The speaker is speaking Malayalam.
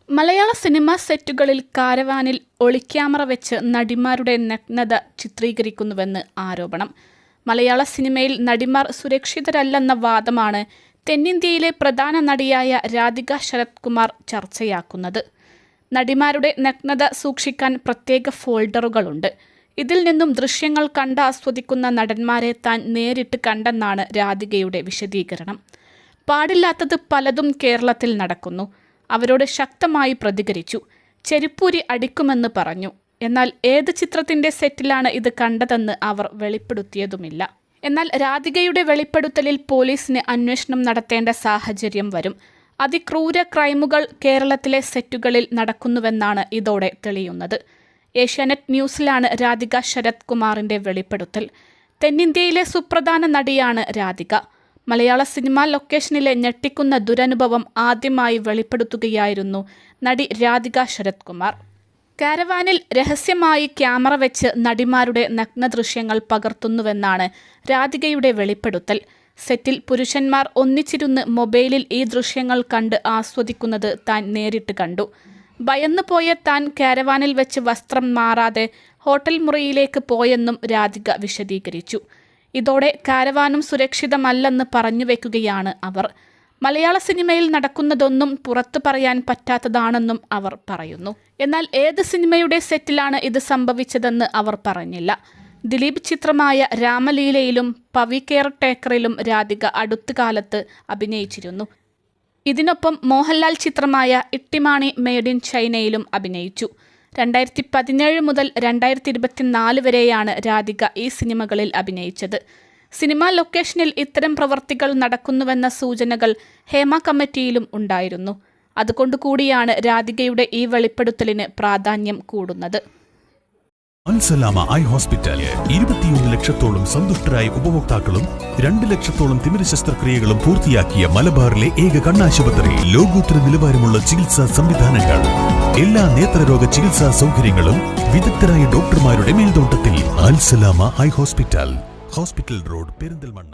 മലയാള സിനിമാ സെറ്റുകളിൽ കാരവാനിൽ ഒളിക്യാമറ വെച്ച് നടിമാരുടെ നഗ്നത ചിത്രീകരിക്കുന്നുവെന്ന് ആരോപണം. മലയാള സിനിമയിൽ നടിമാർ സുരക്ഷിതരല്ലെന്ന വാദമാണ് തെന്നിന്ത്യയിലെ പ്രധാന നടിയായ രാധിക ശരത് കുമാർ ചർച്ചയാക്കുന്നത്. നടിമാരുടെ നഗ്നത സൂക്ഷിക്കാൻ പ്രത്യേക ഫോൾഡറുകളുണ്ട്. ഇതിൽ നിന്നും ദൃശ്യങ്ങൾ കണ്ടാസ്വദിക്കുന്ന നടന്മാരെ താൻ നേരിട്ട് കണ്ടെന്നാണ് രാധികയുടെ വിശദീകരണം. പാടില്ലാത്തത് പലതും കേരളത്തിൽ നടക്കുന്നു. അവരോട് ശക്തമായി പ്രതികരിച്ചു. ചെരുപ്പൂരി അടിക്കുമെന്ന് പറഞ്ഞു. എന്നാൽ ഏത് ചിത്രത്തിന്റെ സെറ്റിലാണ് ഇത് കണ്ടതെന്ന് അവർ വെളിപ്പെടുത്തിയതുമില്ല. എന്നാൽ രാധികയുടെ വെളിപ്പെടുത്തലിൽ പോലീസിന് അന്വേഷണം നടത്തേണ്ട സാഹചര്യം വരും. അതിക്രൂര ക്രൈമുകൾ കേരളത്തിലെ സെറ്റുകളിൽ നടക്കുന്നുവെന്നാണ് ഇതോടെ തെളിയുന്നത്. ഏഷ്യാനെറ്റ് ന്യൂസിലാണ് രാധിക ശരത് കുമാറിന്റെ വെളിപ്പെടുത്തൽ. തെന്നിന്ത്യയിലെ സുപ്രധാന നടിയാണ് രാധിക. മലയാള സിനിമാ ലൊക്കേഷനിലെ ഞെട്ടിക്കുന്ന ദുരനുഭവം ആദ്യമായി വെളിപ്പെടുത്തുകയായിരുന്നു നടി രാധിക ശരത് കുമാർ. കാരവാനിൽ രഹസ്യമായി ക്യാമറ വെച്ച് നടിമാരുടെ നഗ്ന ദൃശ്യങ്ങൾ പകർത്തുന്നുവെന്നാണ് രാധികയുടെ വെളിപ്പെടുത്തൽ. സെറ്റിൽ പുരുഷന്മാർ ഒന്നിച്ചിരുന്ന് മൊബൈലിൽ ഈ ദൃശ്യങ്ങൾ കണ്ട് ആസ്വദിക്കുന്നത് താൻ നേരിട്ട് കണ്ടു. ഭയന്നു പോയ താൻ കാരവാനിൽ വെച്ച് വസ്ത്രം മാറാതെ ഹോട്ടൽ മുറിയിലേക്ക് പോയെന്നും രാധിക വിശദീകരിച്ചു. ഇതോടെ കാരവാനും സുരക്ഷിതമല്ലെന്ന് പറഞ്ഞു വെക്കുകയാണ് അവർ. മലയാള സിനിമയിൽ നടക്കുന്നതൊന്നും പുറത്തു പറയാൻ പറ്റാത്തതാണെന്നും അവർ പറയുന്നു. എന്നാൽ ഏത് സിനിമയുടെ സെറ്റിലാണ് ഇത് സംഭവിച്ചതെന്ന് അവർ പറഞ്ഞില്ല. ദിലീപ് ചിത്രമായ രാമലീലയിലും പവി കെയർ ടേക്കറിലും രാധിക അടുത്തകാലത്ത് അഭിനയിച്ചിരുന്നു. ഇതിനൊപ്പം മോഹൻലാൽ ചിത്രമായ ഇട്ടിമാണി മെയ്ഡ് ഇൻ ചൈനയിലും അഭിനയിച്ചു. 2017 മുതൽ 2024 വരെയാണ് രാധിക ഈ സിനിമകളിൽ അഭിനയിച്ചത്. സിനിമാ ലൊക്കേഷനിൽ ഇത്തരം പ്രവർത്തികൾ നടക്കുന്നുവെന്ന സൂചനകൾ ഹേമ കമ്മിറ്റിയിലും ഉണ്ടായിരുന്നു. അതുകൊണ്ടുകൂടിയാണ് രാധികയുടെ ഈ വെളിപ്പെടുത്തലിന് പ്രാധാന്യം കൂടുന്നത്. അൽസലാമ ഐ ഹോസ്പിറ്റൽ 21 ലക്ഷത്തോളം സന്തുഷ്ടരായ ഉപഭോക്താക്കളും 2 ലക്ഷത്തോളം തിമിര ശസ്ത്രക്രിയകളും പൂർത്തിയാക്കിയ മലബാറിലെ ഏക കണ്ണാശുപത്രി. ലോകോത്തര നിലവാരമുള്ള ചികിത്സാ സംവിധാനങ്ങൾ, എല്ലാ നേത്രരോഗ ചികിത്സാ സൗകര്യങ്ങളും വിദഗ്ധരായ ഡോക്ടർമാരുടെ മേൽനോട്ടത്തിൽ. Al Salama eye hospital, hospital road, Perinthalmanna.